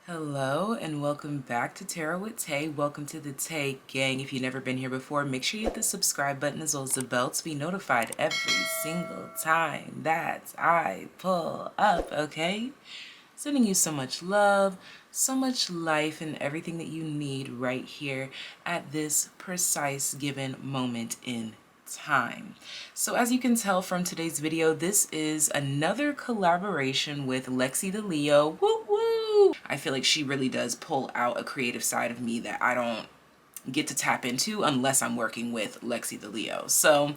Hello and welcome back to Tarot with Tay. Welcome to the Tay gang. If you've never been here before, make sure you hit the subscribe button as well as the bell to be notified every single time that I pull up, okay? Sending you so much love, so much life, and everything that you need right here at this precise given moment in time. So as you can tell from today's video, this is another collaboration with Lexi the Leo. Woo woo! I feel like she really does pull out a creative side of me that I don't get to tap into unless I'm working with Lexi the Leo. So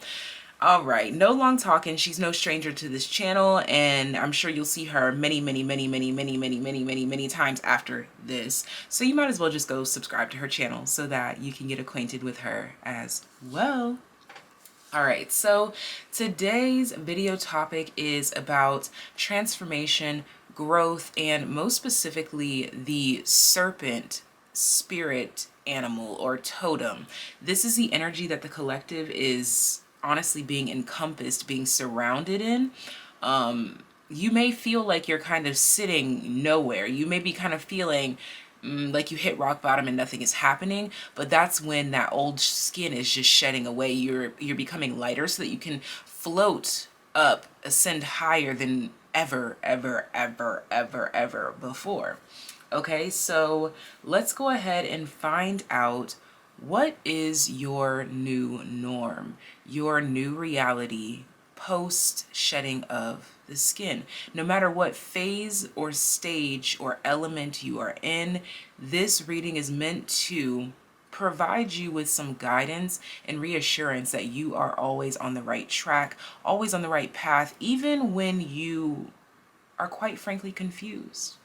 all right, no long talking. She's no stranger to this channel, and I'm sure you'll see her many times after this. So you might as well just go subscribe to her channel so that you can get acquainted with her as well. All right, so today's video topic is about transformation, growth, and most specifically the serpent spirit animal or totem. This is the energy that the collective is honestly being encompassed, being surrounded in. You may feel like you're kind of sitting nowhere. You may be kind of feeling like you hit rock bottom and nothing is happening, but that's when that old skin is just shedding away. You're becoming lighter so that you can float up, ascend higher than ever before. Okay, so let's go ahead and find out what is your new norm, your new reality post shedding of the skin. No matter what phase or stage or element you are in, this reading is meant to provide you with some guidance and reassurance that you are always on the right track, always on the right path, even when you are quite frankly confused.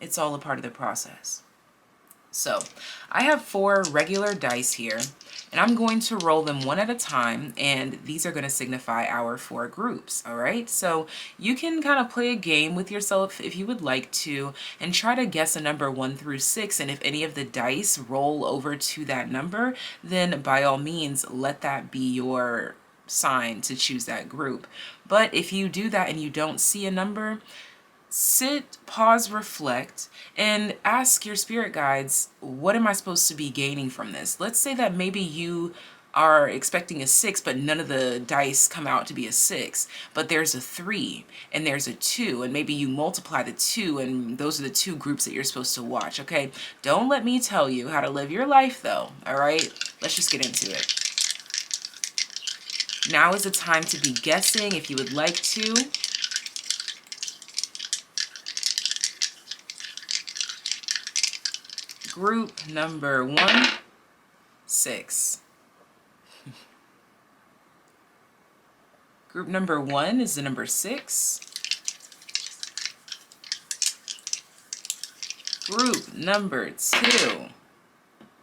It's all a part of the process. So I have 4 regular dice here, and I'm going to roll them one at a time, and these are going to signify our 4 groups. All right, so you can kind of play a game with yourself if you would like to and try to guess a number 1 through 6, and if any of the dice roll over to that number, then by all means let that be your sign to choose that group. But if you do that and you don't see a number, sit, pause, reflect, and ask your spirit guides, what am I supposed to be gaining from this? Let's say that maybe you are expecting a 6, but none of the dice come out to be a 6, but there's a 3 and there's a 2, and maybe you multiply the 2, and those are the 2 groups that you're supposed to watch. Okay, don't let me tell you how to live your life though. All right, let's just get into it. Now is the time to be guessing if you would like to. Group number 1, 6. Group number 1 is the number 6. Group number 2,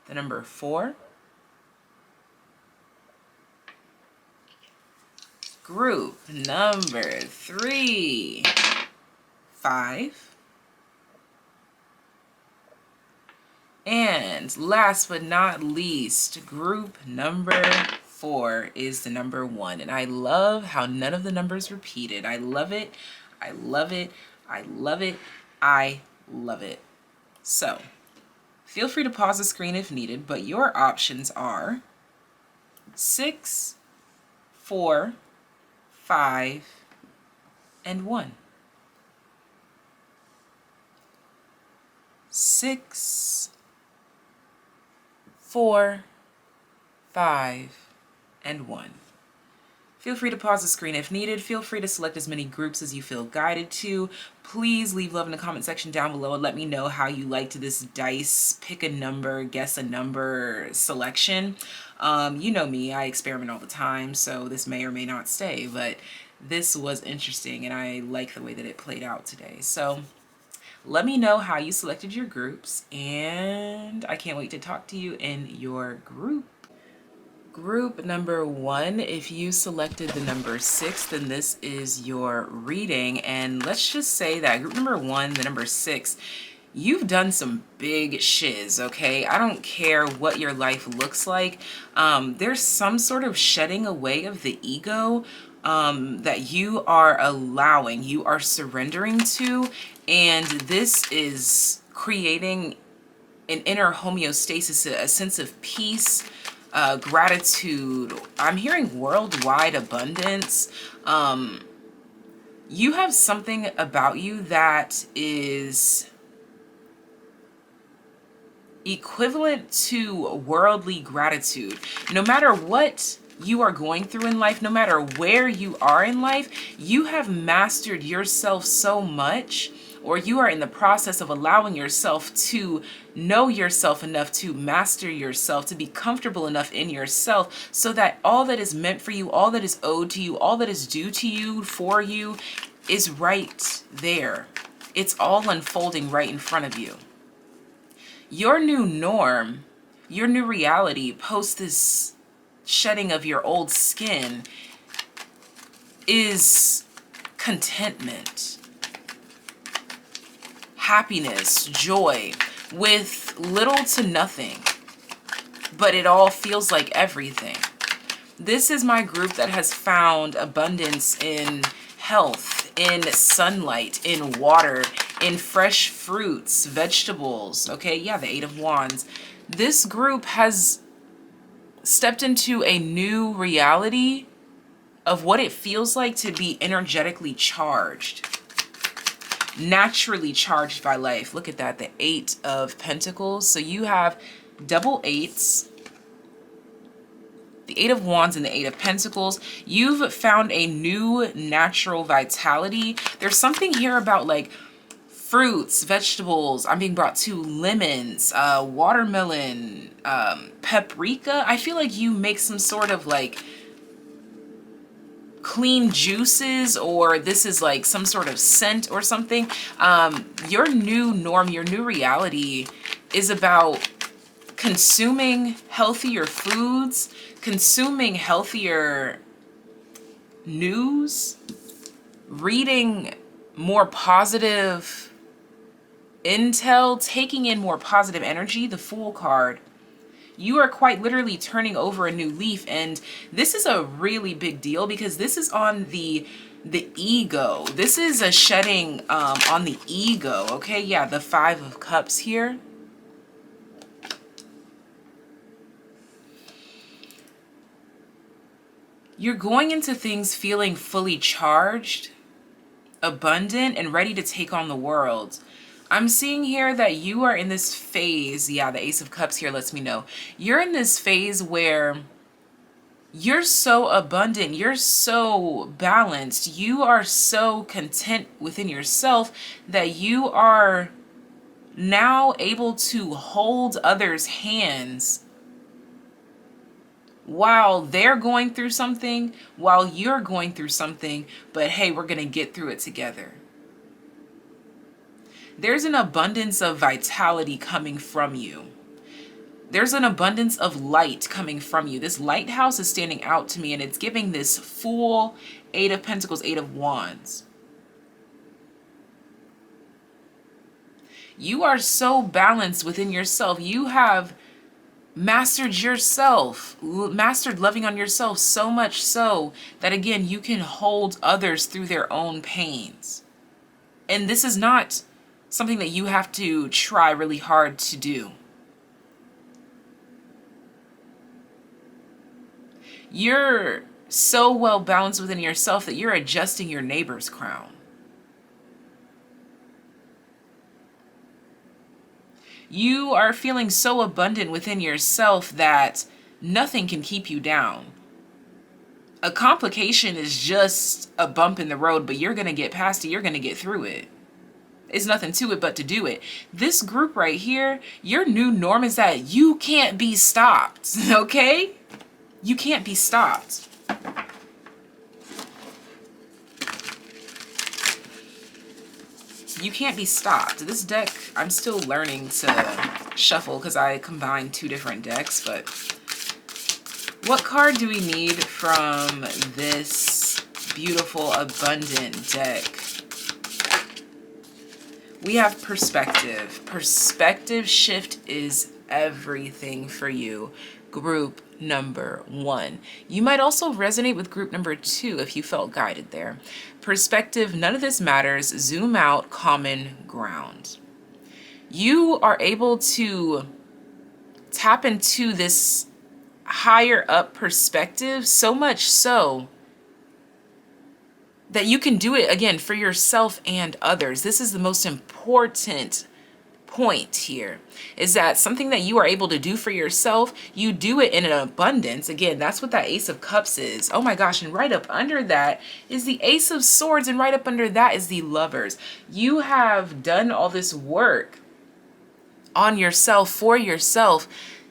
the number 4. Group number 3, 5. And last but not least, group number 4 is the number 1. And I love how none of the numbers repeated. I love it. I love it. I love it. I love it. So feel free to pause the screen if needed, but your options are 6, 4, 5, and 1. 6, 4, 5, and 1. Feel free to pause the screen if needed. Feel free to select as many groups as you feel guided to. Please leave love in the comment section down below and let me know how you liked this dice pick a number, guess a number selection. You know me, I experiment all the time, so this may or may not stay, but this was interesting and I like the way that it played out today. So let me know how you selected your groups, and I can't wait to talk to you in your group. Group number 1, if you selected the number 6, then this is your reading. And let's just say that group number 1, the number 6, you've done some big shiz, okay? I don't care what your life looks like. There's some sort of shedding away of the ego that you are allowing, you are surrendering to, and this is creating an inner homeostasis, a sense of peace, gratitude. I'm hearing worldwide abundance. You have something about you that is equivalent to worldly gratitude. No matter what you are going through in life, no matter where you are in life, you have mastered yourself so much, or you are in the process of allowing yourself to know yourself enough to master yourself, to be comfortable enough in yourself, so that all that is meant for you, all that is owed to you, all that is due to you, for you, is right there. It's all unfolding right in front of you. Your new norm, your new reality post this shedding of your old skin is contentment, happiness, joy, with little to nothing, but it all feels like everything. This is my group that has found abundance in health, in sunlight, in water, in fresh fruits, vegetables. Okay, yeah, the Eight of Wands. This group has stepped into a new reality of what it feels like to be energetically charged, naturally charged by life. Look at that, the Eight of Pentacles. So you have double eights, the Eight of Wands and the Eight of Pentacles. You've found a new natural vitality. There's something here about like fruits, vegetables. I'm being brought to lemons, watermelon, paprika. I feel like you make some sort of like clean juices, or this is like some sort of scent or something. Your new norm, your new reality is about consuming healthier foods, consuming healthier news, reading more positive intel, taking in more positive energy. The Fool card. You are quite literally turning over a new leaf, and this is a really big deal because this is on the ego. This is a shedding on the ego. Okay, yeah, the Five of Cups here. You're going into things feeling fully charged, abundant, and ready to take on the world. I'm seeing here that you are in this phase. Yeah, the Ace of Cups here lets me know. You're in this phase where you're so abundant, you're so balanced, you are so content within yourself that you are now able to hold others' hands while they're going through something, while you're going through something, but hey, we're going to get through it together. There's an abundance of vitality coming from you. There's an abundance of light coming from you. This lighthouse is standing out to me, and it's giving this Fool, Eight of Pentacles, Eight of Wands. You are so balanced within yourself. You have mastered yourself, mastered loving on yourself so much so that, again, you can hold others through their own pains. And this is not something that you have to try really hard to do. You're so well balanced within yourself that you're adjusting your neighbor's crown. You are feeling so abundant within yourself that nothing can keep you down. A complication is just a bump in the road, but you're going to get past it. You're going to get through it. It's nothing to it but to do it. This group right here, your new norm is that you can't be stopped, okay? You can't be stopped. You can't be stopped. This deck, I'm still learning to shuffle because I combined two different decks, but what card do we need from this beautiful, abundant deck? We have perspective. Perspective shift is everything for you. Group, number 1. You might also resonate with group number 2 if you felt guided there. Perspective, none of this matters. Zoom out, common ground. You are able to tap into this higher up perspective, so much so that you can do it again for yourself and others. This is the most important point here, is that something that you are able to do for yourself, you do it in an abundance. Again, that's what that Ace of Cups is. Oh my gosh, and right up under that is the Ace of Swords, and right up under that is the Lovers. You have done all this work on yourself, for yourself,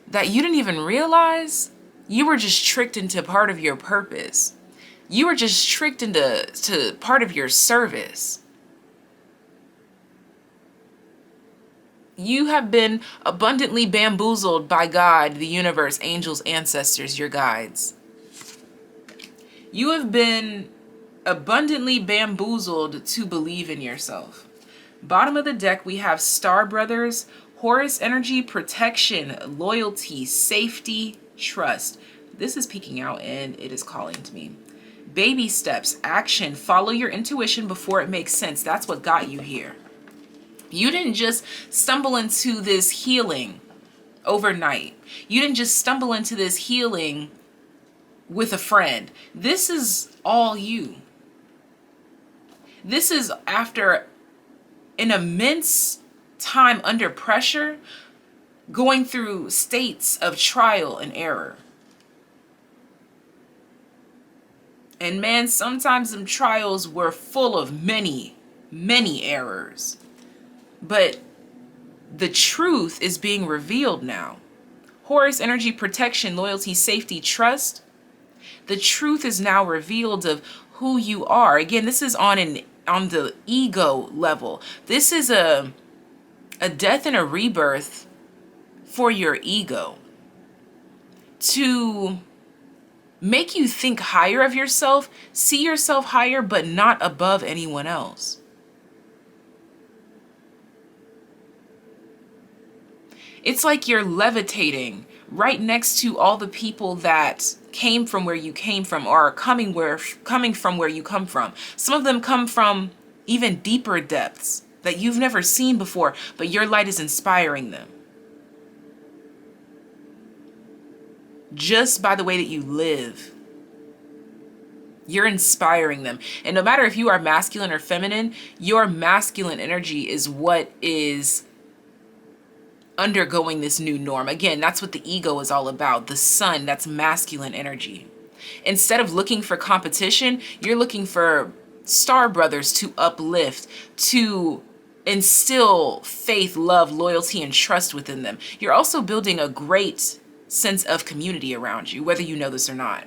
that you didn't even realize. You were just tricked into part of your purpose. You were just tricked into part of your service. You have been abundantly bamboozled by God, the universe, angels, ancestors, your guides. You have been abundantly bamboozled to believe in yourself. Bottom of the deck, we have Star Brothers, Horus energy, protection, loyalty, safety, trust. This is peeking out and it is calling to me. Baby steps, action, follow your intuition before it makes sense. That's what got you here. You didn't just stumble into this healing overnight. You didn't just stumble into this healing with a friend. This is all you. This is after an immense time under pressure, going through states of trial and error. And man, sometimes them trials were full of many, many errors. But the truth is being revealed now. Horus energy, protection, loyalty, safety, trust. The truth is now revealed of who you are. Again, this is on the ego level. This is a death and a rebirth for your ego, to make you think higher of yourself, see yourself higher, but not above anyone else. It's like you're levitating right next to all the people that came from where you came from, or are coming from where you come from. Some of them come from even deeper depths that you've never seen before, but your light is inspiring them. Just by the way that you live, you're inspiring them. And no matter if you are masculine or feminine, your masculine energy is what is undergoing this new norm. Again, that's what the ego is all about. The sun, that's masculine energy. Instead of looking for competition, you're looking for star brothers to uplift, to instill faith, love, loyalty, and trust within them. You're also building a great sense of community around you, whether you know this or not.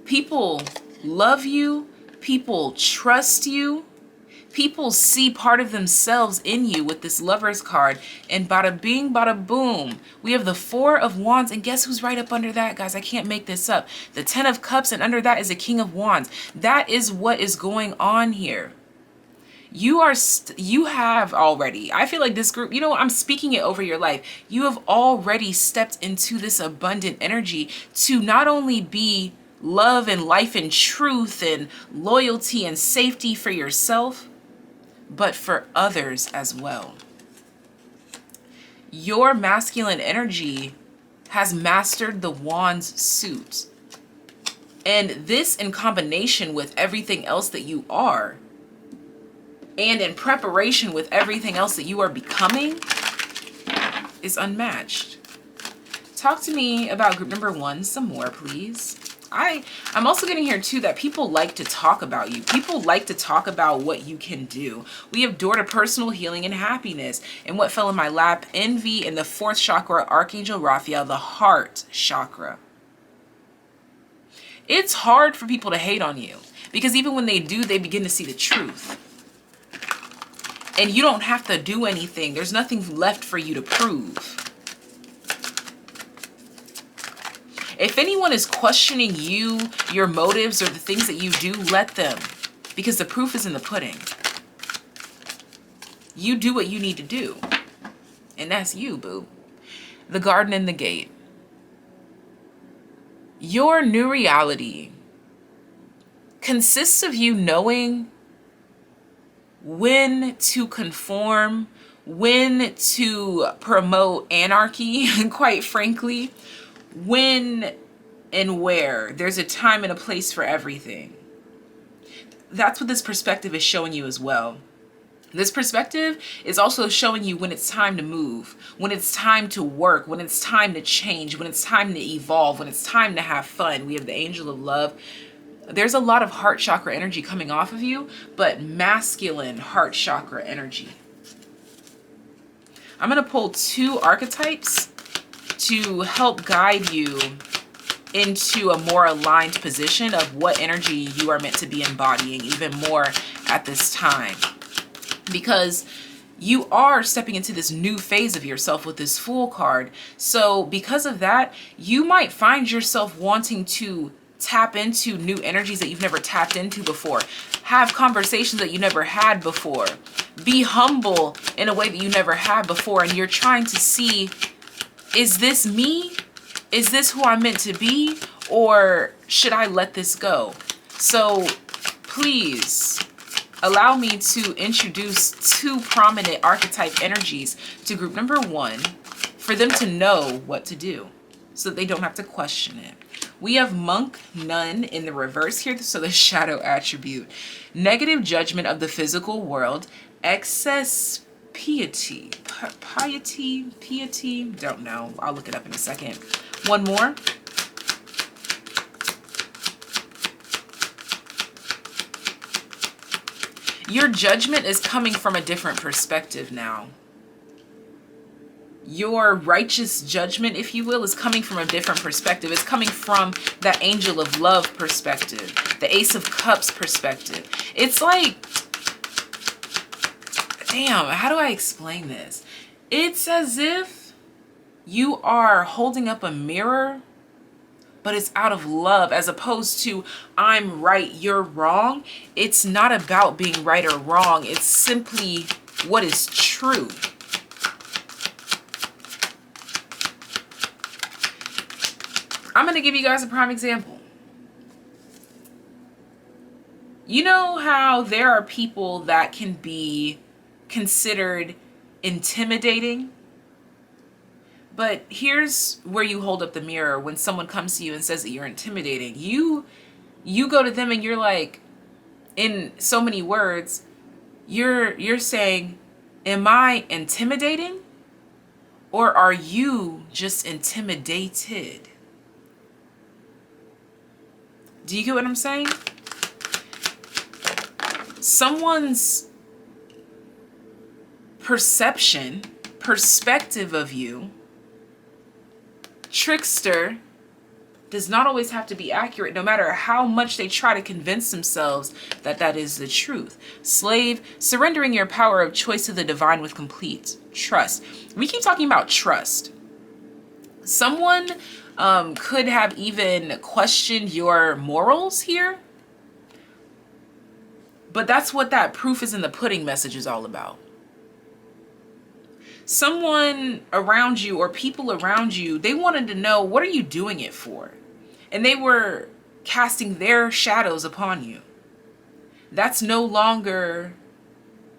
People love you. People trust you. People see part of themselves in you with this Lovers card. And bada bing, bada boom. We have the Four of Wands. And guess who's right up under that, guys? I can't make this up. The Ten of Cups, and under that is the King of Wands. That is what is going on here. You have already, I feel like this group, you know, I'm speaking it over your life. You have already stepped into this abundant energy to not only be love and life and truth and loyalty and safety for yourself, but for others as well. Your masculine energy has mastered the Wands suit. And this, in combination with everything else that you are, and in preparation with everything else that you are becoming, is unmatched. Talk to me about group number 1 some more, please. I'm also getting here too that people like to talk about you. People like to talk about what you can do. We have door to personal healing and happiness. And what fell in my lap? Envy in the 4th chakra, Archangel Raphael, the heart chakra. It's hard for people to hate on you, because even when they do, they begin to see the truth. And you don't have to do anything. There's nothing left for you to prove. If anyone is questioning you, your motives, or the things that you do, let them. Because the proof is in the pudding. You do what you need to do. And that's you, boo. The garden and the gate. Your new reality consists of you knowing when to conform, when to promote anarchy, and quite frankly, when and where. There's a time and a place for everything. That's what this perspective is showing you as well. This perspective is also showing you when it's time to move, when it's time to work, when it's time to change, when it's time to evolve, when it's time to have fun. We have the angel of love. There's a lot of heart chakra energy coming off of you, but masculine heart chakra energy. I'm going to pull 2 archetypes to help guide you into a more aligned position of what energy you are meant to be embodying even more at this time. Because you are stepping into this new phase of yourself with this Fool card. So because of that, you might find yourself wanting to tap into new energies that you've never tapped into before. Have conversations that you never had before. Be humble in a way that you never had before. And you're trying to see, is this me? Is this who I'm meant to be? Or should I let this go? So please allow me to introduce 2 prominent archetype energies to group number 1 for them to know what to do so that they don't have to question it. We have monk, nun in the reverse here, so the shadow attribute. Negative judgment of the physical world, excess piety, piety, don't know. I'll look it up in a second. One more. Your judgment is coming from a different perspective now. Your righteous judgment, if you will, is coming from a different perspective. It's coming from that angel of love perspective, the ace of cups perspective. It's like, damn, how do I explain this? It's as if you are holding up a mirror, but it's out of love, as opposed to I'm right, you're wrong. It's not about being right or wrong. It's simply what is true. I'm going to give you guys a prime example. You know how there are people that can be considered intimidating? But here's where you hold up the mirror when someone comes to you and says that you're intimidating. You go to them and you're like, in so many words, you're saying, am I intimidating? Or are you just intimidated? Do you get what I'm saying? Someone's perspective of you, trickster, does not always have to be accurate, no matter how much they try to convince themselves that that is the truth. Slave, surrendering your power of choice to the divine with complete trust. We keep talking about trust. Someone could have even questioned your morals here. But that's what that proof is in the pudding message is all about. Someone around you or people around you, they wanted to know, what are you doing it for? And they were casting their shadows upon you. That's no longer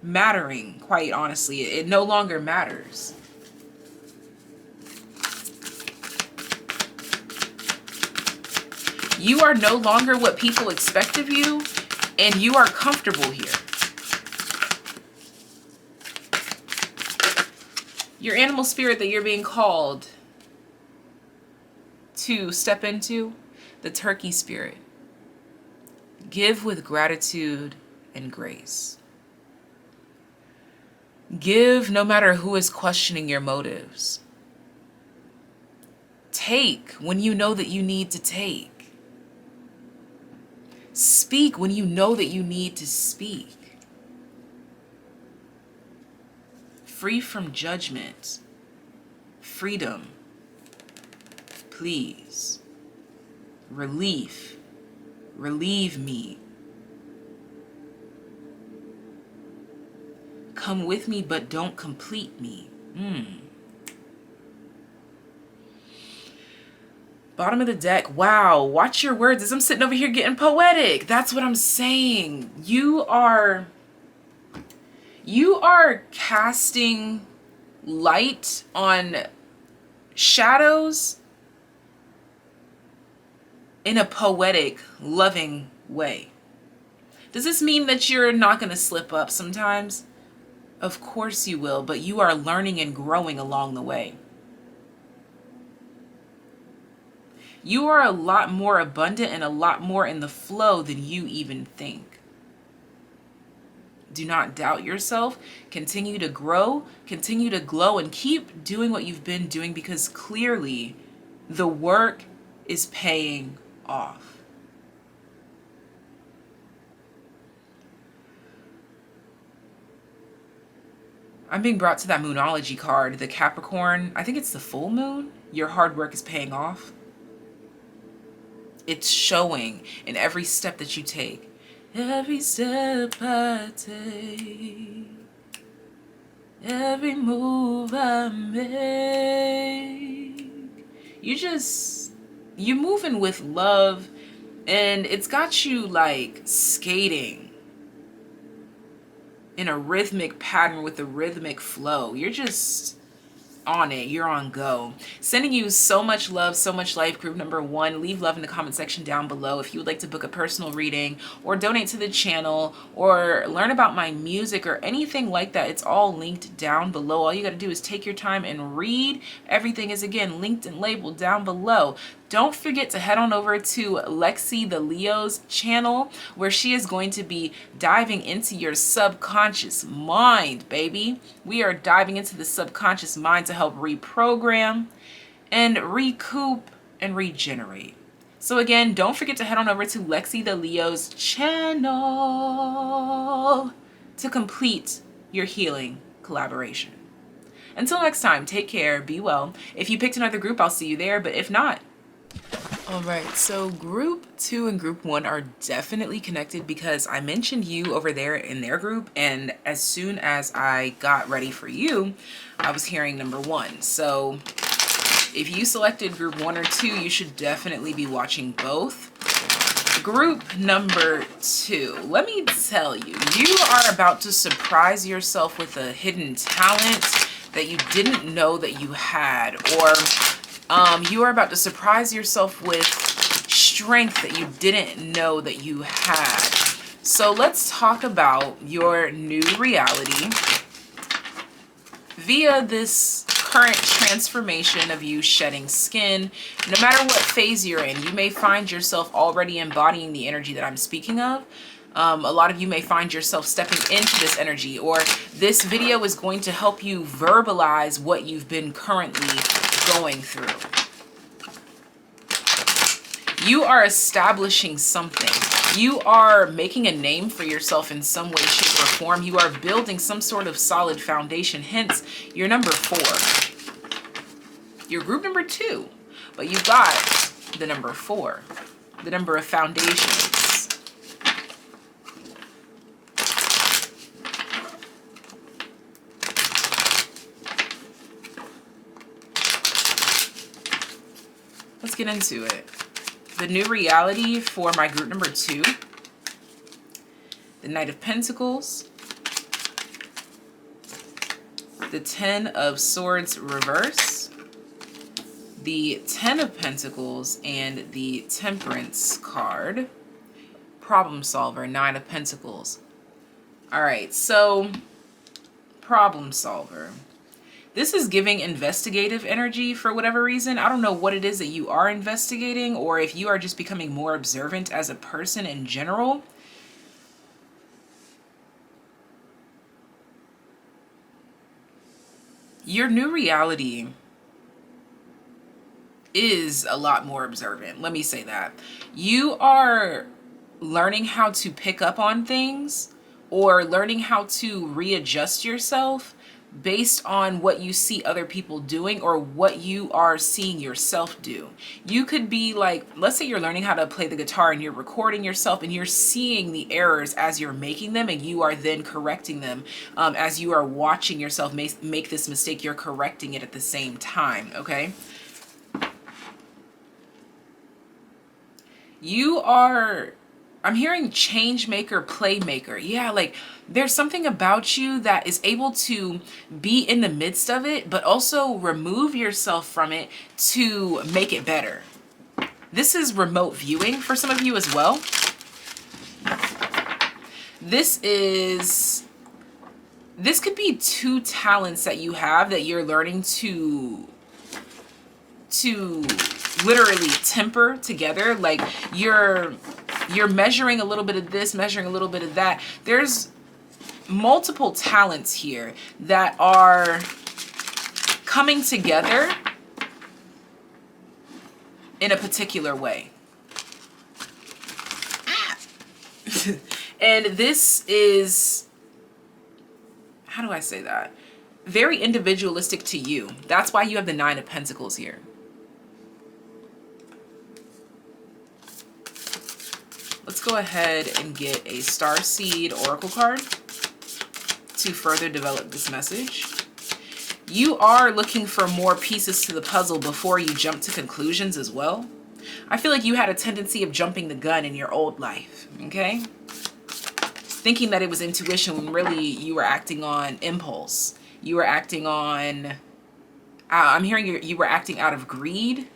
mattering, quite honestly. It no longer matters. You are no longer what people expect of you, and you are comfortable here. Your animal spirit that you're being called to step into, the turkey spirit. Give with gratitude and grace. Give no matter who is questioning your motives. Take when you know that you need to take. Speak when you know that you need to speak. Free from judgment. Freedom. Please. Relief. Relieve me. Come with me, but don't complete me. Bottom of the deck. Wow. Watch your words as I'm sitting over here getting poetic. That's what I'm saying. You are casting light on shadows in a poetic, loving way. Does this mean that you're not going to slip up sometimes? Of course you will, but you are learning and growing along the way. You are a lot more abundant and a lot more in the flow than you even think. Do not doubt yourself. Continue to grow, continue to glow, and keep doing what you've been doing, because clearly the work is paying off. I'm being brought to that moonology card, the Capricorn. I think it's the full moon. Your hard work is paying off. It's showing in every step that you take. Every step I take, every move I make, you moving with love, and it's got you like skating in a rhythmic pattern with a rhythmic flow. You're just on it. You're on go. Sending you so much love, so much life, group number 1. Leave love in the comment section down below. If you would like to book a personal reading or donate to the channel or learn about my music or anything like that, it's all linked down below. All you got to do is take your time and read. Everything is, again, linked and labeled down below. Don't forget to head on over to Lexi the Leo's channel, where she is going to be diving into your subconscious mind, baby. We are diving into the subconscious mind to help reprogram and recoup and regenerate. So again, don't forget to head on over to Lexi the Leo's channel to complete your healing collaboration. Until next time, take care, be well. If you picked another group, I'll see you there, but if not, all right, so group 2 and group 1 are definitely connected, because I mentioned you over there in their group, and as soon as I got ready for you, I was hearing number 1. So if you selected group 1 or 2, you should definitely be watching both. Group number 2, let me tell you, you are about to surprise yourself with a hidden talent that you didn't know that you had, or you are about to surprise yourself with strength that you didn't know that you had. So let's talk about your new reality via this current transformation of you shedding skin. No matter what phase you're in, you may find yourself already embodying the energy that I'm speaking of. A lot of you may find yourself stepping into this energy, or this video is going to help you verbalize what you've been currently going through. You are establishing something. You are making a name for yourself in some way, shape, or form. You are building some sort of solid foundation. Hence, you're number 4. You're group number 2, but you got the number 4, the number of foundations. Let's get into it. The new reality for my group number 2, the Knight of Pentacles, the 10 of Swords reverse, the 10 of Pentacles, and the Temperance card. Problem solver, 9 of Pentacles. All right, so problem solver. This is giving investigative energy for whatever reason. I don't know what it is that you are investigating, or if you are just becoming more observant as a person in general. Your new reality is a lot more observant. Let me say that. You are learning how to pick up on things, or learning how to readjust yourself based on what you see other people doing, or what you are seeing yourself do. You could be like, let's say you're learning how to play the guitar and you're recording yourself and you're seeing the errors as you're making them, and you are then correcting them. As you are watching yourself make this mistake, you're correcting it at the same time, okay? You are, I'm hearing change maker, playmaker. Yeah, like there's something about you that is able to be in the midst of it, but also remove yourself from it to make it better. This is remote viewing for some of you as well. This could be two talents that you have that you're learning to literally temper together. Like you're measuring a little bit of this, measuring a little bit of that. There's multiple talents here that are coming together in a particular way. And this is, how do I say that? Very individualistic to you. That's why you have the Nine of Pentacles here. Let's go ahead and get a starseed oracle card to further develop this message. You are looking for more pieces to the puzzle before you jump to conclusions as well. I feel like you had a tendency of jumping the gun in your old life, okay? Thinking that it was intuition when really you were acting on impulse. You were acting on, I'm hearing you were acting out of greed.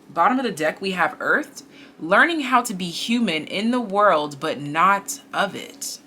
Bottom of the deck, we have Earth. Learning how to be human in the world, but not of it.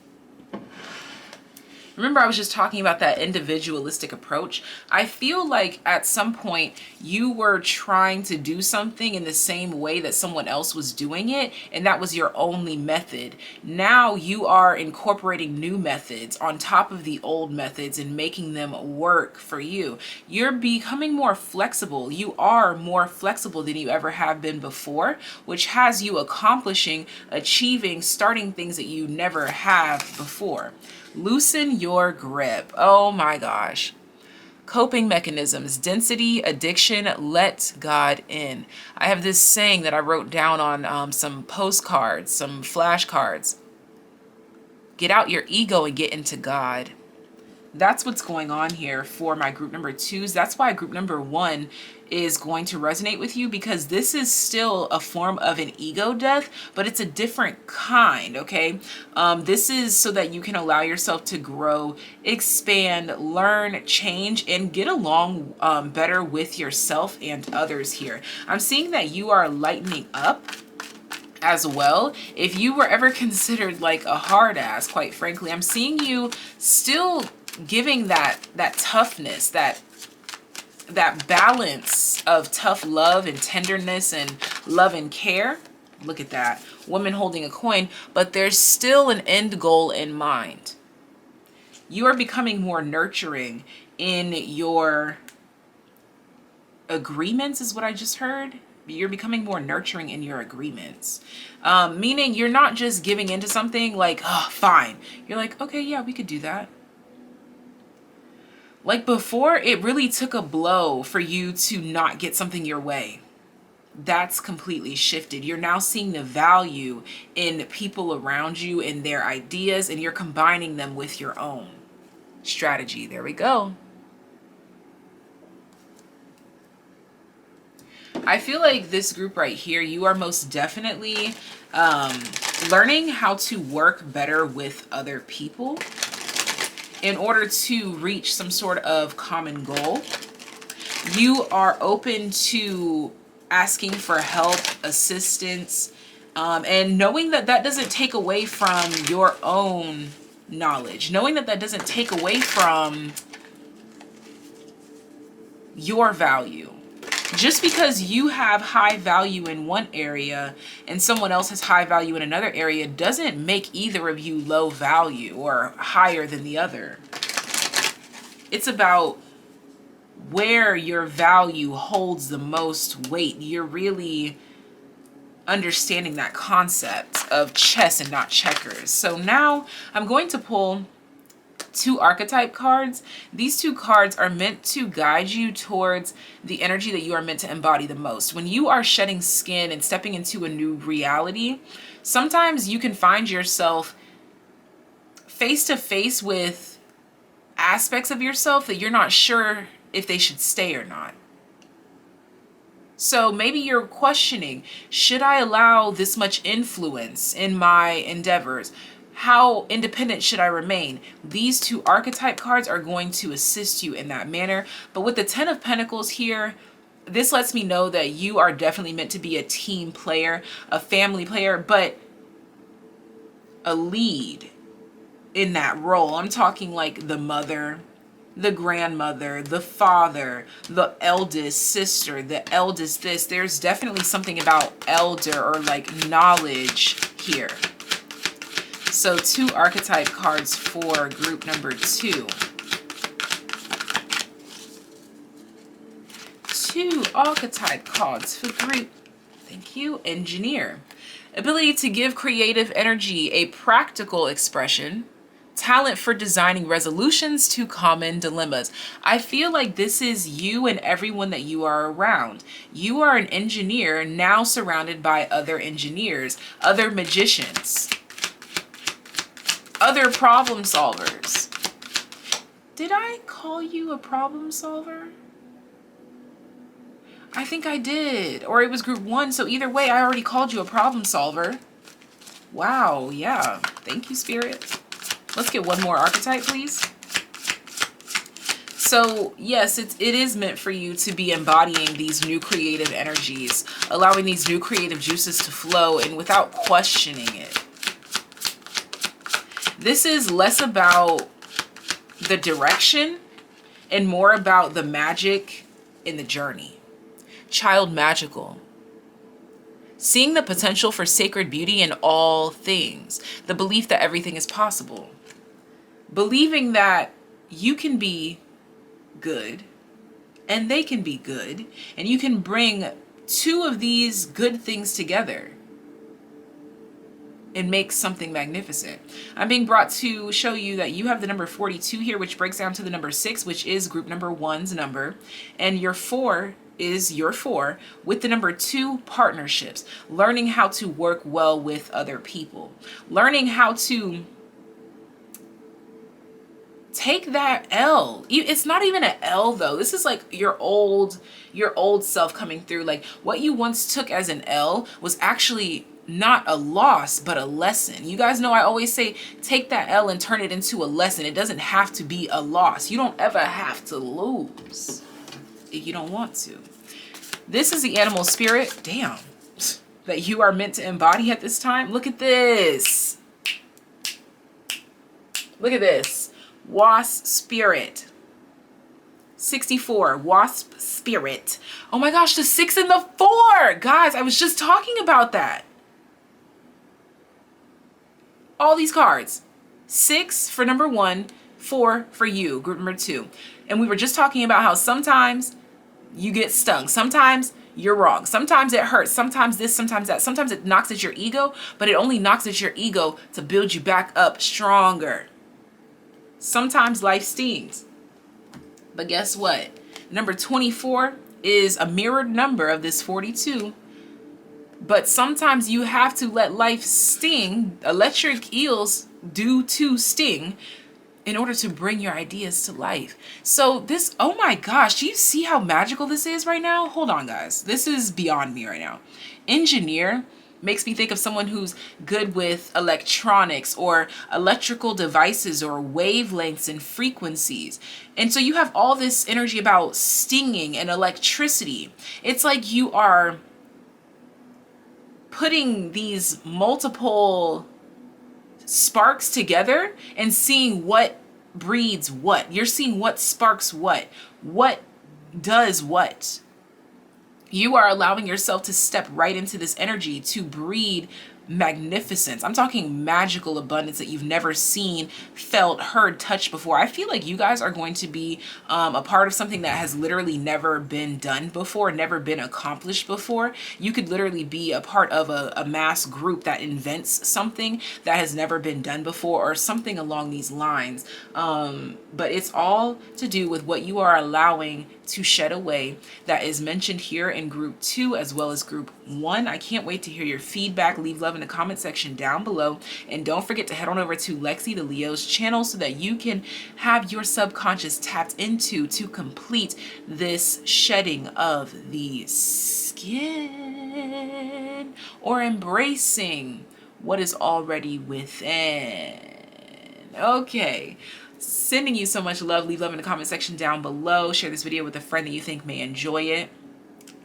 Remember, I was just talking about that individualistic approach. I feel like at some point you were trying to do something in the same way that someone else was doing it, and that was your only method. Now you are incorporating new methods on top of the old methods and making them work for you. You're becoming more flexible. You are more flexible than you ever have been before, which has you accomplishing, achieving, starting things that you never have before. Loosen your grip. Oh my gosh. Coping mechanisms, density, addiction, let God in. I have this saying that I wrote down on some postcards, some flashcards. Get out your ego and get into God. That's what's going on here for my group number 2s. That's why group number 1 is going to resonate with you, because this is still a form of an ego death, but it's a different kind, okay? This is so that you can allow yourself to grow, expand, learn, change, and get along better with yourself and others here. I'm seeing that you are lightening up as well. If you were ever considered like a hard ass, quite frankly, I'm seeing you still giving that toughness, that balance of tough love and tenderness and love and care. Look at that woman holding a coin, but there's still an end goal in mind. You are becoming more nurturing in your agreements, is what I just heard. You're becoming more nurturing in your agreements, meaning you're not just giving into something like, oh, fine. You're like, okay, yeah, we could do that. Like before, it really took a blow for you to not get something your way. That's completely shifted. You're now seeing the value in people around you and their ideas, and you're combining them with your own strategy. There we go. I feel like this group right here, you are most definitely learning how to work better with other people in order to reach some sort of common goal. You are open to asking for help, assistance, and knowing that that doesn't take away from your own knowledge, knowing that that doesn't take away from your value. Just because you have high value in one area and someone else has high value in another area doesn't make either of you low value or higher than the other. It's about where your value holds the most weight. You're really understanding that concept of chess and not checkers. So now I'm going to pull 2 archetype cards. These 2 cards are meant to guide you towards the energy that you are meant to embody the most. When you are shedding skin and stepping into a new reality, sometimes you can find yourself face to face with aspects of yourself that you're not sure if they should stay or not. So maybe you're questioning, should I allow this much influence in my endeavors? How independent should I remain? These two archetype cards are going to assist you in that manner. But with the Ten of Pentacles here, this lets me know that you are definitely meant to be a team player, a family player, but a lead in that role. I'm talking like the mother, the grandmother, the father, the eldest sister, the eldest this. There's definitely something about elder or like knowledge here. So 2 archetype cards for group number 2. 2 archetype cards for group, thank you, engineer. Ability to give creative energy a practical expression. Talent for designing resolutions to common dilemmas. I feel like this is you and everyone that you are around. You are an engineer now surrounded by other engineers, other magicians, other problem solvers. Did I call you a problem solver? I think I did. Or it was group 1. So either way, I already called you a problem solver. Wow. Yeah. Thank you, Spirit. Let's get one more archetype, please. So yes, it is meant for you to be embodying these new creative energies, allowing these new creative juices to flow and without questioning it. This is less about the direction and more about the magic in the journey. Child magical. Seeing the potential for sacred beauty in all things. The belief that everything is possible. Believing that you can be good and they can be good, and you can bring 2 of these good things together and make something magnificent. I'm being brought to show you that you have the number 42 here, which breaks down to the number 6, which is group number 1's number, and your 4 is your 4 with the number 2, partnerships, learning how to work well with other people, learning how to take that L. It's not even an L though. This is like your old self coming through. Like what you once took as an L was actually not a loss, but a lesson. You guys know I always say, take that L and turn it into a lesson. It doesn't have to be a loss. You don't ever have to lose if you don't want to. This is the animal spirit, damn, that you are meant to embody at this time. Look at this. Look at this. Wasp spirit. 64, wasp spirit. Oh my gosh, the 6 and the 4. Guys, I was just talking about that. All these cards. 6 for number 1, 4 for you, group number 2. And we were just talking about how sometimes you get stung. Sometimes you're wrong. Sometimes it hurts. Sometimes this, sometimes that. Sometimes it knocks at your ego, but it only knocks at your ego to build you back up stronger. Sometimes life stings. But guess what? Number 24 is a mirrored number of this 42. But sometimes you have to let life sting, electric eels do to sting, in order to bring your ideas to life. So this, oh my gosh, do you see how magical this is right now? Hold on, guys. This is beyond me right now. Engineer makes me think of someone who's good with electronics or electrical devices or wavelengths and frequencies. And so you have all this energy about stinging and electricity. It's like you are putting these multiple sparks together and seeing what breeds what. You're seeing what sparks what does what. You are allowing yourself to step right into this energy to breed magnificence. I'm talking magical abundance that you've never seen, felt, heard, touched before. I feel like you guys are going to be a part of something that has literally never been done before, never been accomplished before. You could literally be a part of a mass group that invents something that has never been done before or something along these lines. But it's all to do with what you are allowing to shed away that is mentioned here in group 2 as well as group 1. I can't wait to hear your feedback. Leave love in the comment section down below. And don't forget to head on over to Lexi the Leo's channel so that you can have your subconscious tapped into to complete this shedding of the skin, or embracing what is already within. Okay. Sending you so much love. Leave love in the comment section down below. Share this video with a friend that you think may enjoy it.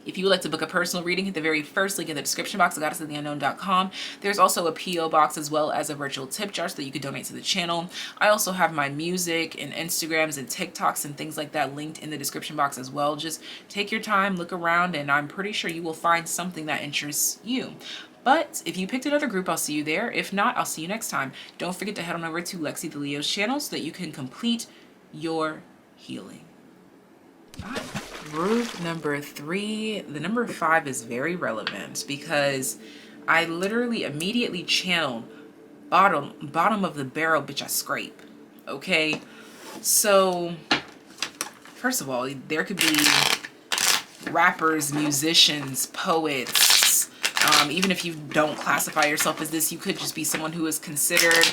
If you would like to book a personal reading, hit the very first link in the description box, goddessoftheunknown.com. There's also a P.O. box as well as a virtual tip jar so that you can donate to the channel. I also have my music and Instagrams and TikToks and things like that linked in the description box as well. Just take your time, look around, and I'm pretty sure you will find something that interests you. But if you picked another group, I'll see you there. If not, I'll see you next time. Don't forget to head on over to Lexi the Leo's channel so that you can complete your healing. Bye. Group number 3, the number 5 is very relevant because I literally immediately channeled bottom of the barrel, bitch, I scrape. Okay, so first of all, there could be rappers, musicians, poets. Even if you don't classify yourself as this, you could just be someone who is considered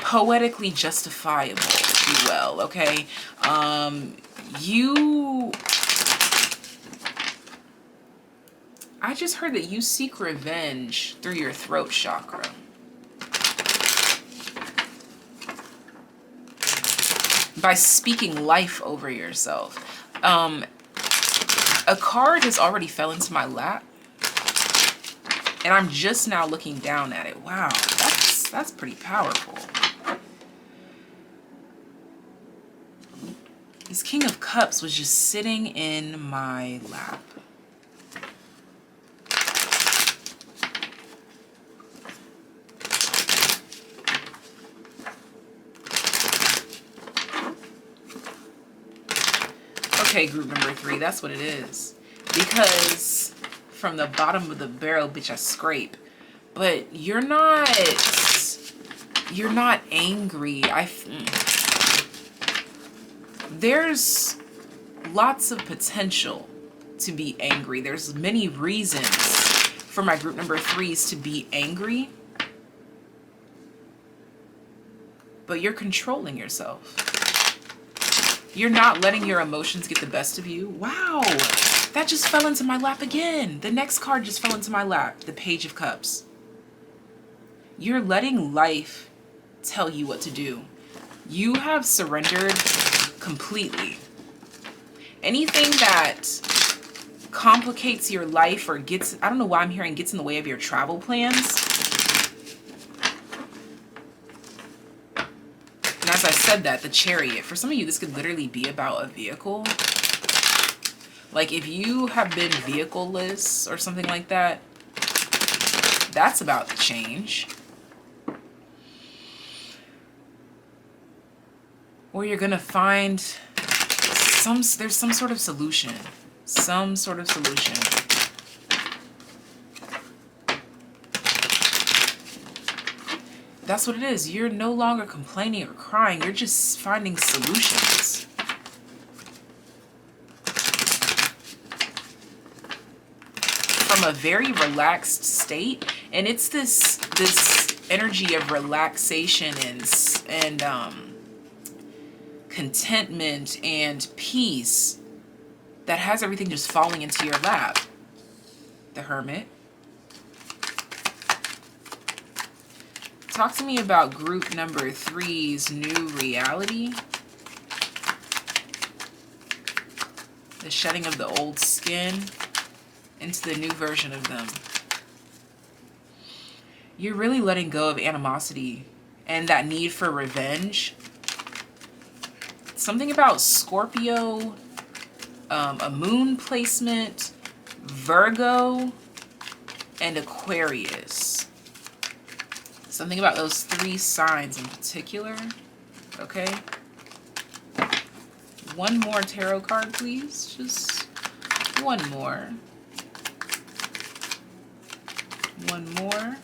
poetically justifiable, if you will. Okay, I just heard that you seek revenge through your throat chakra. By speaking life over yourself. A card has already fell into my lap, and I'm just now looking down at it. Wow, that's pretty powerful. This King of Cups was just sitting in my lap. Okay, group number 3, that's what it is. Because from the bottom of the barrel, bitch, I scrape. But you're not angry. There's lots of potential to be angry. There's many reasons for my group number 3s to be angry. But you're controlling yourself. You're not letting your emotions get the best of you. Wow, that just fell into my lap again. The next card just fell into my lap, the Page of Cups. You're letting life tell you what to do. You have surrendered completely. Anything that complicates your life or gets, I don't know why I'm hearing gets in the way of your travel plans. And as I said that, the Chariot, for some of you, this could literally be about a vehicle. Like if you have been vehicleless or something like that, that's about to change. Or you're gonna find there's some sort of solution. Some sort of solution. That's what it is. You're no longer complaining or crying. You're just finding solutions. From a very relaxed state. And it's this energy of relaxation and contentment and peace that has everything just falling into your lap. The Hermit. Talk to me about group number 3's new reality. The shedding of the old skin into the new version of them. You're really letting go of animosity and that need for revenge. Something about Scorpio, a moon placement, Virgo, and Aquarius. Something about those 3 signs in particular. Okay. One more tarot card, please. Just one more. One more.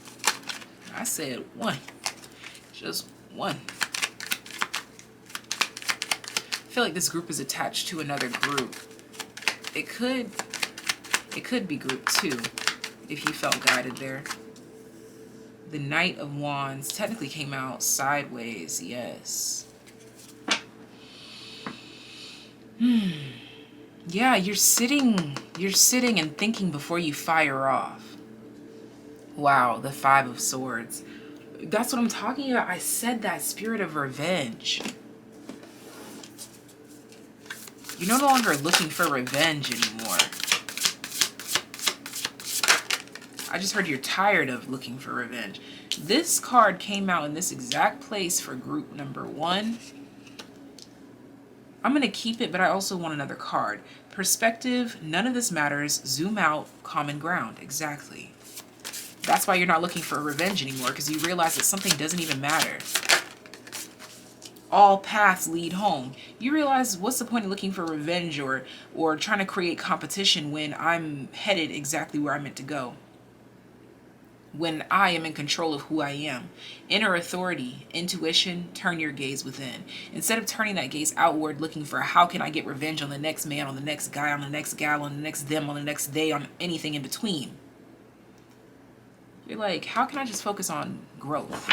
I said one. Just one. I feel like this group is attached to another group. It could be group 2 if you felt guided there. The Knight of Wands technically came out sideways, yes. Yeah, you're sitting and thinking before you fire off. Wow, the Five of Swords. That's what I'm talking about. I said that spirit of revenge. You're no longer looking for revenge anymore. I just heard you're tired of looking for revenge. This card came out in this exact place for group number 1. I'm going to keep it, but I also want another card. Perspective, none of this matters. Zoom out, common ground. Exactly. That's why you're not looking for revenge anymore, because you realize that something doesn't even matter. All paths lead home. You realize, what's the point of looking for revenge or trying to create competition when I'm headed exactly where I'm meant to go? When I am in control of who I am. Inner authority, intuition, turn your gaze within. Instead of turning that gaze outward, looking for how can I get revenge on the next man, on the next guy, on the next gal, on the next them, on the next day, on anything in between. You're like, how can I just focus on growth?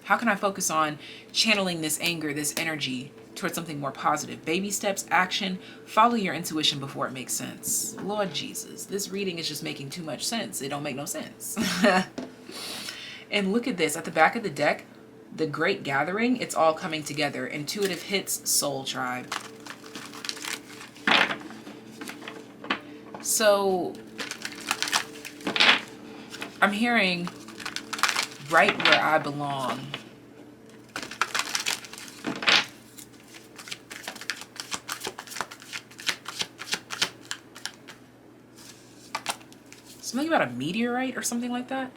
How can I focus on channeling this anger, this energy towards something more positive? Baby steps, action, follow your intuition before it makes sense. Lord Jesus, this reading is just making too much sense. It don't make no sense. And look at this. At the back of the deck, the Great Gathering, it's all coming together. Intuitive hits, Soul Tribe. So I'm hearing right where I belong. Something about a meteorite or something like that.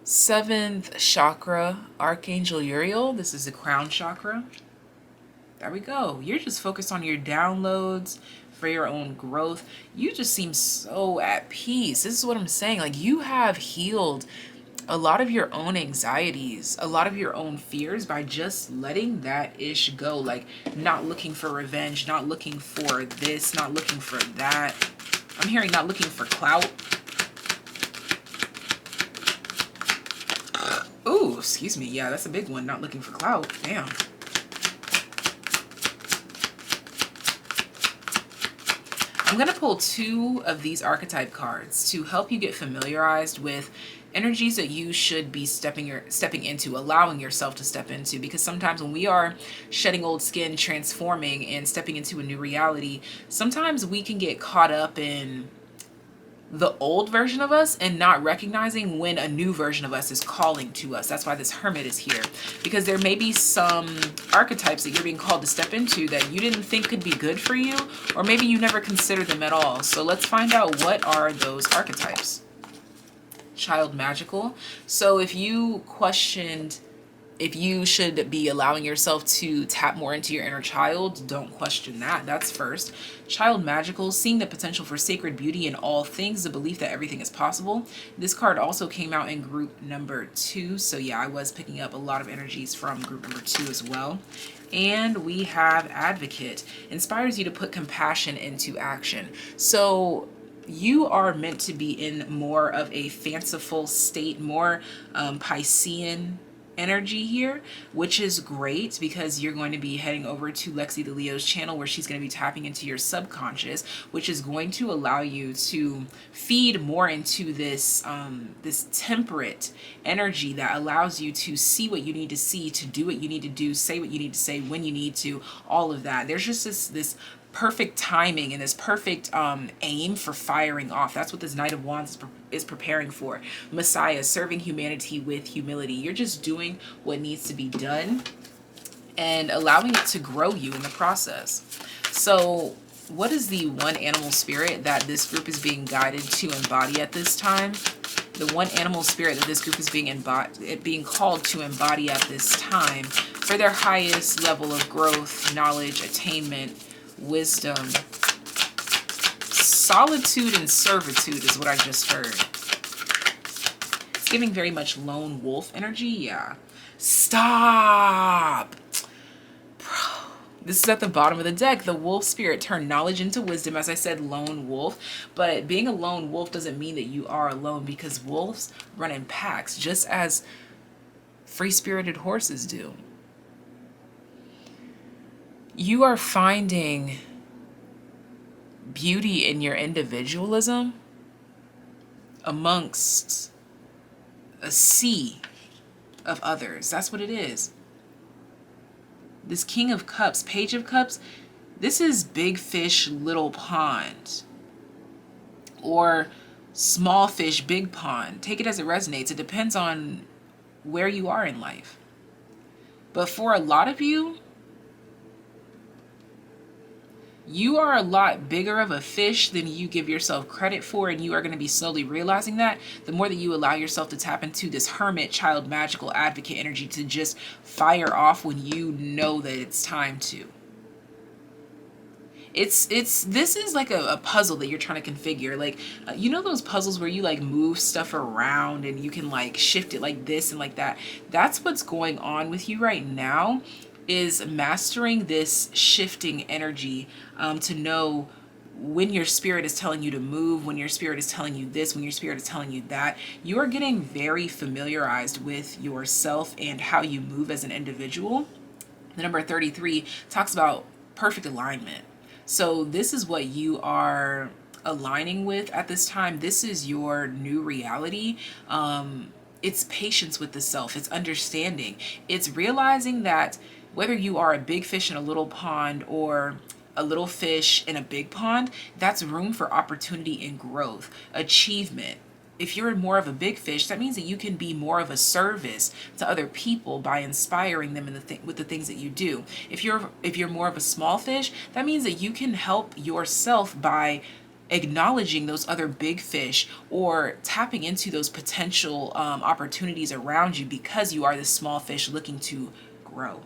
7th chakra, Archangel Uriel. This is the crown chakra. There we go. You're just focused on your downloads for your own growth. You just seem so at peace. This is what I'm saying. Like, you have healed a lot of your own anxieties, a lot of your own fears by just letting that ish go. Like, not looking for revenge, not looking for this, not looking for that. I'm hearing not looking for clout. Ooh, excuse me. Yeah, that's a big one. Not looking for clout. Damn. I'm going to pull 2 of these archetype cards to help you get familiarized with energies that you should be stepping into, allowing yourself to step into. Because sometimes when we are shedding old skin, transforming, and stepping into a new reality, sometimes we can get caught up in the old version of us and not recognizing when a new version of us is calling to us. That's why this Hermit is here, because there may be some archetypes that you're being called to step into that you didn't think could be good for you, or maybe you never considered them at all. So let's find out, what are those archetypes? Child magical. So if you questioned if you should be allowing yourself to tap more into your inner child, don't question that. That's first. Child magical, seeing the potential for sacred beauty in all things, the belief that everything is possible. This card also came out in group number 2. So yeah, I was picking up a lot of energies from group number 2 as well. And we have Advocate, inspires you to put compassion into action. So you are meant to be in more of a fanciful state, more Piscean energy here, which is great because you're going to be heading over to Lexi the Leo's channel, where she's going to be tapping into your subconscious, which is going to allow you to feed more into this this temperate energy that allows you to see what you need to see, to do what you need to do, say what you need to say when you need to, all of that. There's just this perfect timing and this perfect aim for firing off. That's what this Knight of Wands is preparing for. Messiah, serving humanity with humility. You're just doing what needs to be done and allowing it to grow you in the process. So what is the one animal spirit that this group is being guided to embody at this time? The one animal spirit that this group is being called to embody at this time for their highest level of growth, knowledge, attainment, wisdom, solitude, and servitude is what I just heard. It's giving very much lone wolf energy. Yeah. Stop. Bro. This is at the bottom of the deck. The wolf spirit turned knowledge into wisdom. As I said, lone wolf. But being a lone wolf doesn't mean that you are alone, because wolves run in packs. Just as free-spirited horses do. You are finding beauty in your individualism amongst a sea of others. That's what it is. This King of Cups, Page of Cups, this is big fish, little pond. Or small fish, big pond. Take it as it resonates. It depends on where you are in life. But for a lot of you, you are a lot bigger of a fish than you give yourself credit for, and you are going to be slowly realizing that the more that you allow yourself to tap into this hermit, child, magical, advocate energy to just fire off when you know that it's time to. This is like a puzzle that you're trying to configure. Like, you know those puzzles where you like move stuff around and you can like shift it like this and like that? That's what's going on with you right now, is mastering this shifting energy, to know when your spirit is telling you to move, when your spirit is telling you this, when your spirit is telling you that. You are getting very familiarized with yourself and how you move as an individual. The number 33 talks about perfect alignment. So this is what you are aligning with at this time. This is your new reality. It's patience with the self. It's understanding. It's realizing that whether you are a big fish in a little pond or a little fish in a big pond, that's room for opportunity and growth, achievement. If you're more of a big fish, that means that you can be more of a service to other people by inspiring them in with the things that you do. If you're more of a small fish, that means that you can help yourself by acknowledging those other big fish or tapping into those potential opportunities around you, because you are this small fish looking to grow.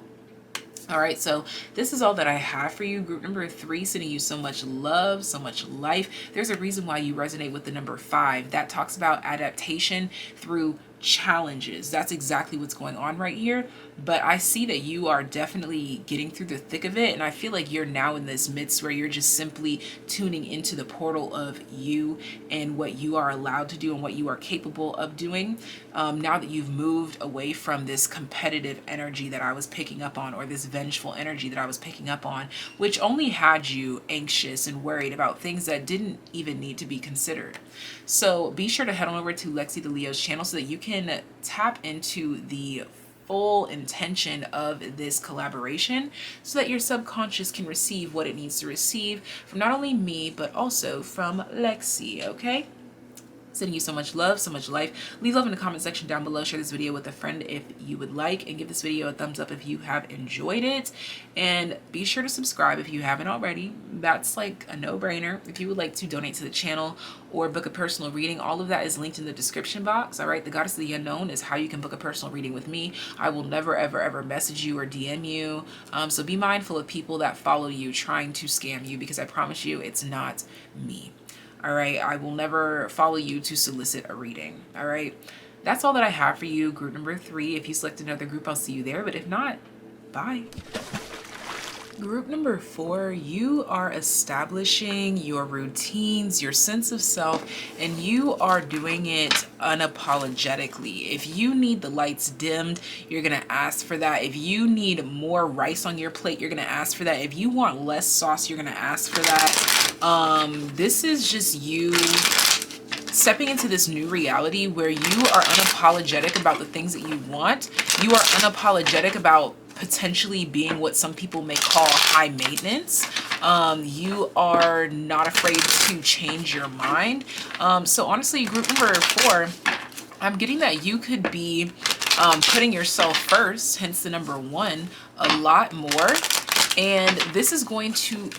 All right, so this is all that I have for you. Group number 3, sending you so much love, so much life. There's a reason why you resonate with the number 5. That talks about adaptation through challenges. That's exactly what's going on right here. But I see that you are definitely getting through the thick of it, and I feel like you're now in this midst where you're just simply tuning into the portal of you and what you are allowed to do and what you are capable of doing. Now that you've moved away from this competitive energy that I was picking up on, or this vengeful energy that I was picking up on, which only had you anxious and worried about things that didn't even need to be considered. So be sure to head on over to Lexi the Leo's channel so that you can tap into the full intention of this collaboration, so that your subconscious can receive what it needs to receive from not only me, but also from Lexi, okay? Sending you so much love, so much life. Leave love in the comment section down below. Share this video with a friend if you would like, and give this video a thumbs up if you have enjoyed it. And be sure to subscribe if you haven't already. That's like a no-brainer. If you would like to donate to the channel or book a personal reading, all of that is linked in the description box. All right, the Goddess of the Unknown is how you can book a personal reading with me. I will never, ever, ever message you or DM you. So be mindful of people that follow you trying to scam you, because I promise you it's not me. All right, I will never follow you to solicit a reading. All right, that's all that I have for you. Group number 3. If you select another group, I'll see you there. But if not, bye. Group number 4, you are establishing your routines, your sense of self, and you are doing it unapologetically. If you need the lights dimmed, you're going to ask for that. If you need more rice on your plate, you're going to ask for that. If you want less sauce, you're going to ask for that. This is just you stepping into this new reality where you are unapologetic about the things that you want. You are unapologetic about potentially being what some people may call high maintenance. You are not afraid to change your mind. So honestly, group number 4, I'm getting that you could be putting yourself first, hence the number 1, a lot more. And this is going to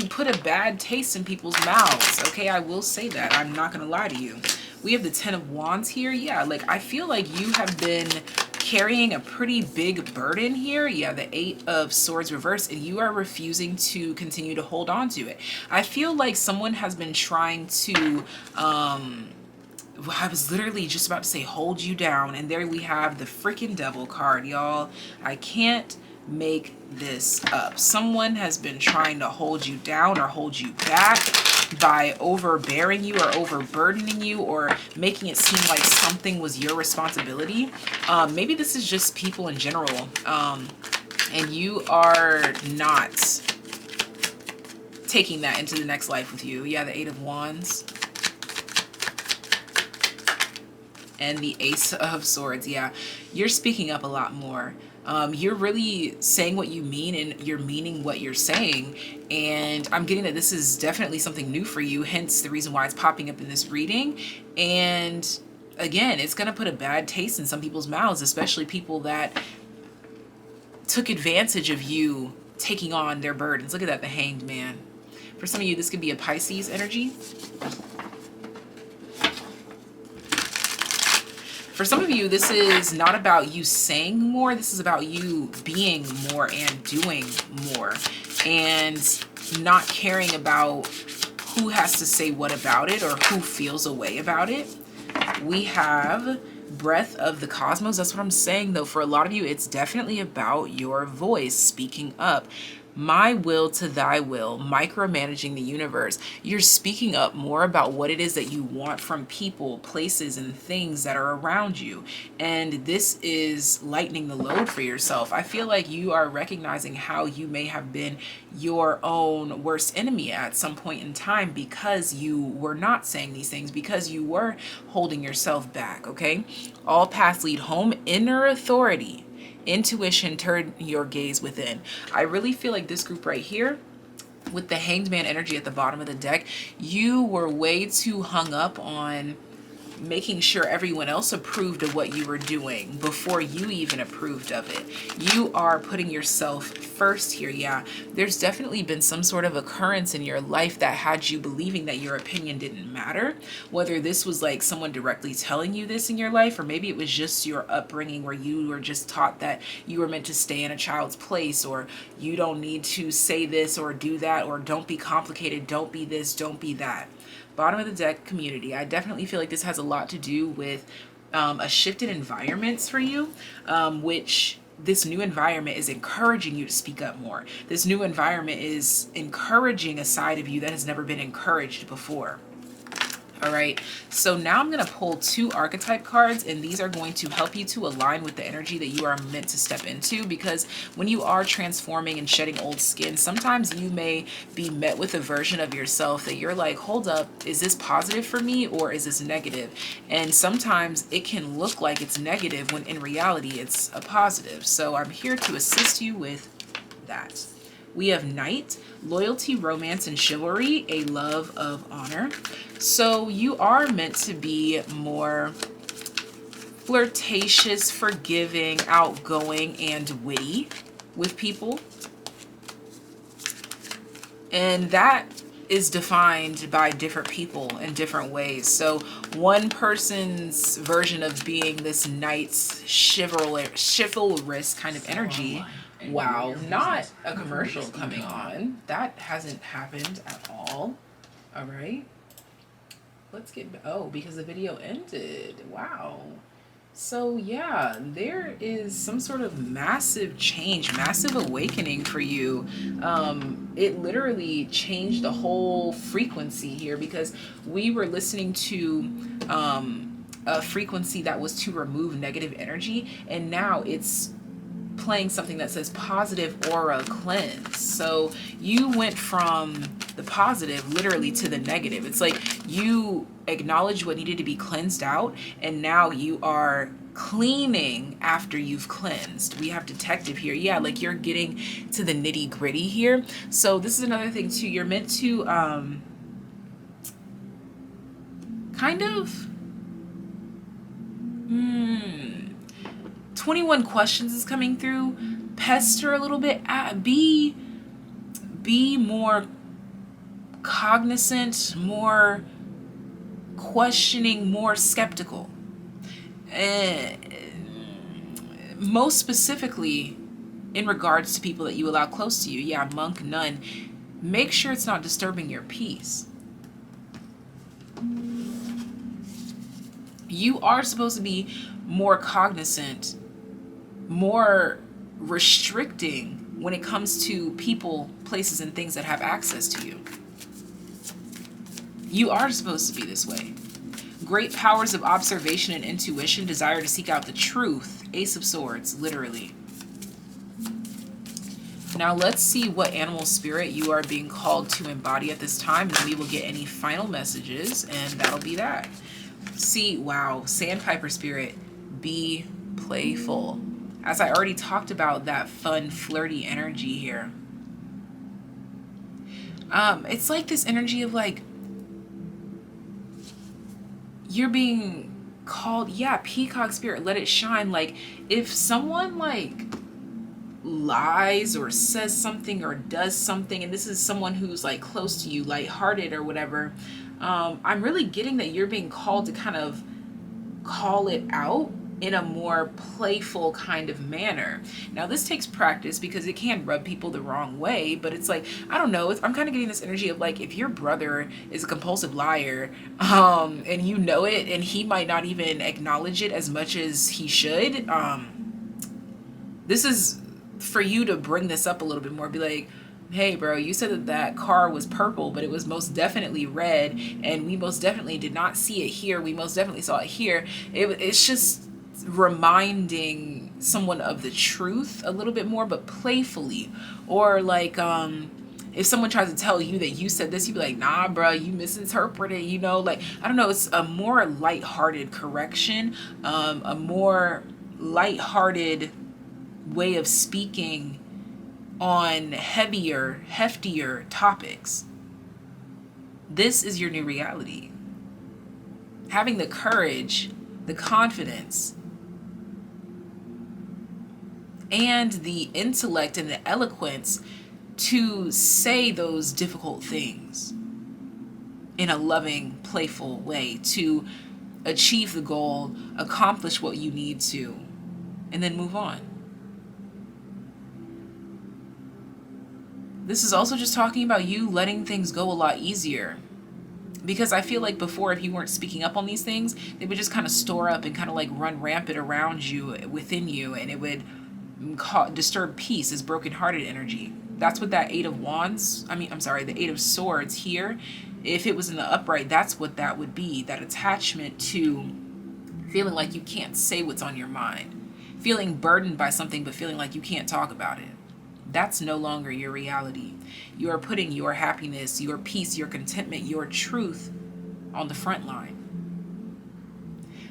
put a bad taste in people's mouths. Okay, I will say that. I'm not going to lie to you. We have the 10 of Wands here. Yeah, like I feel like you have been carrying a pretty big burden here. Yeah, the 8 of Swords reversed, and you are refusing to continue to hold on to it. I feel like someone has been trying to I was literally just about to say hold you down, and there we have the freaking Devil card, y'all. I can't make this up. Someone has been trying to hold you down or hold you back. by overbearing you or overburdening you or making it seem like something was your responsibility. Maybe this is just people in general, and you are not taking that into the next life with you. Yeah, the Eight of Wands. And the Ace of Swords. Yeah, you're speaking up a lot more. You're really saying what you mean, and you're meaning what you're saying. And I'm getting that this is definitely something new for you, hence the reason why it's popping up in this reading. And again, it's going to put a bad taste in some people's mouths, especially people that took advantage of you taking on their burdens. Look at that, the Hanged Man. For some of you, this could be a Pisces energy. For some of you, this is not about you saying more. This is about you being more and doing more and not caring about who has to say what about it or who feels a way about it. We have Breath of the Cosmos. That's what I'm saying, though. For a lot of you, it's definitely about your voice speaking up. My will to thy will, micromanaging the universe. You're speaking up more about what it is that you want from people, places, and things that are around you. And this is lightening the load for yourself. I feel like you are recognizing how you may have been your own worst enemy at some point in time because you were not saying these things, because you were holding yourself back, okay? All paths lead home. Inner authority. Intuition, turn your gaze within. I really feel like this group right here, with the Hanged Man energy at the bottom of the deck, you were way too hung up on making sure everyone else approved of what you were doing before you even approved of it. You are putting yourself first here. Yeah, there's definitely been some sort of occurrence in your life that had you believing that your opinion didn't matter. Whether this was like someone directly telling you this in your life, or maybe it was just your upbringing where you were just taught that you were meant to stay in a child's place, or you don't need to say this or do that, or don't be complicated, don't be this, don't be that. Bottom of the deck, community. I definitely feel like this has a lot to do with a shift in environments for you, which this new environment is encouraging you to speak up more. This new environment is encouraging a side of you that has never been encouraged before. All right, so now I'm going to pull 2 archetype cards, and these are going to help you to align with the energy that you are meant to step into, because when you are transforming and shedding old skin, sometimes you may be met with a version of yourself that you're like, hold up, is this positive for me or is this negative? And sometimes it can look like it's negative when in reality it's a positive. So I'm here to assist you with that. We have Knight, loyalty, romance, and chivalry, a love of honor. So you are meant to be more flirtatious, forgiving, outgoing, and witty with people. And that is defined by different people in different ways. So one person's version of being this knight's chivalrous kind of energy. Wow, not a commercial coming on. That hasn't happened at all. All right. Let's get, oh, because the video ended. Wow. So yeah, there is some sort of massive change, massive awakening for you. It literally changed the whole frequency here, because we were listening to a frequency that was to remove negative energy, and now it's playing something that says positive aura cleanse. So you went from the positive literally to the negative. It's like you acknowledged what needed to be cleansed out, and now you are cleaning after you've cleansed. We have detective here. Yeah, like you're getting to the nitty gritty here. So this is another thing too. You're meant to kind of 21 questions is coming through. Pester a little bit. Be more cognizant, more questioning, more skeptical. Most specifically in regards to people that you allow close to you. Yeah, monk, nun. Make sure it's not disturbing your peace. You are supposed to be more cognizant, more restricting when it comes to people, places, and things that have access to you. You are supposed to be this way. Great powers of observation and intuition, desire to seek out the truth. Ace of Swords, literally. Now let's see what animal spirit you are being called to embody at this time. And we will get any final messages, and that'll be that. See, wow, Sandpiper spirit, be playful. As I already talked about, that fun, flirty energy here. It's like this energy of like, you're being called, yeah, peacock spirit, let it shine. Like if someone like lies or says something or does something, and this is someone who's like close to you, lighthearted or whatever, I'm really getting that you're being called to kind of call it out in a more playful kind of manner. Now this takes practice because it can rub people the wrong way, but it's like, I don't know, I'm kind of getting this energy of like, if your brother is a compulsive liar, and you know it, and he might not even acknowledge it as much as he should, this is for you to bring this up a little bit more. Be like, hey bro, you said that that car was purple, but it was most definitely red, and we most definitely did not see it here. We most definitely saw it here. It's just reminding someone of the truth a little bit more, but playfully. Or like, if someone tries to tell you that you said this, you'd be like, nah, bro, you misinterpreted, you know, like, I don't know, it's a more lighthearted correction, a more lighthearted way of speaking on heavier, heftier topics. This is your new reality. Having the courage, the confidence, and the intellect and the eloquence to say those difficult things in a loving, playful way, to achieve the goal, accomplish what you need to, and then move on. This is also just talking about you letting things go a lot easier. Because I feel like before, if you weren't speaking up on these things, they would just kind of store up and kind of like run rampant around you, within you, and it would disturb peace, as broken-hearted energy. That's what that the Eight of Swords here, if it was in the upright, that's what that would be. That attachment to feeling like you can't say what's on your mind. Feeling burdened by something, but feeling like you can't talk about it. That's no longer your reality. You are putting your happiness, your peace, your contentment, your truth on the front line.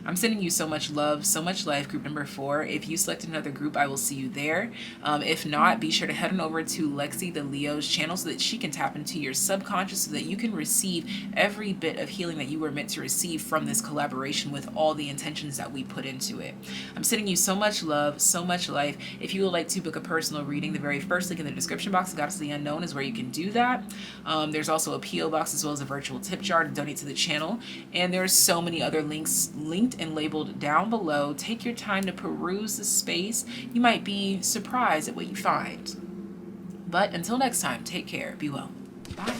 I'm sending you so much love, so much life, group number 4. If you select another group, I will see you there. If not, be sure to head on over to Lexi the Leo's channel so that she can tap into your subconscious so that you can receive every bit of healing that you were meant to receive from this collaboration with all the intentions that we put into it. I'm sending you so much love, so much life. If you would like to book a personal reading, the very first link in the description box, Goddess of the Unknown, is where you can do that. There's also a P.O. box as well as a virtual tip jar to donate to the channel. And there's so many other links linked and labeled down below. Take your time to peruse the space. You might be surprised at what you find. But until next time, take care. Be well. Bye.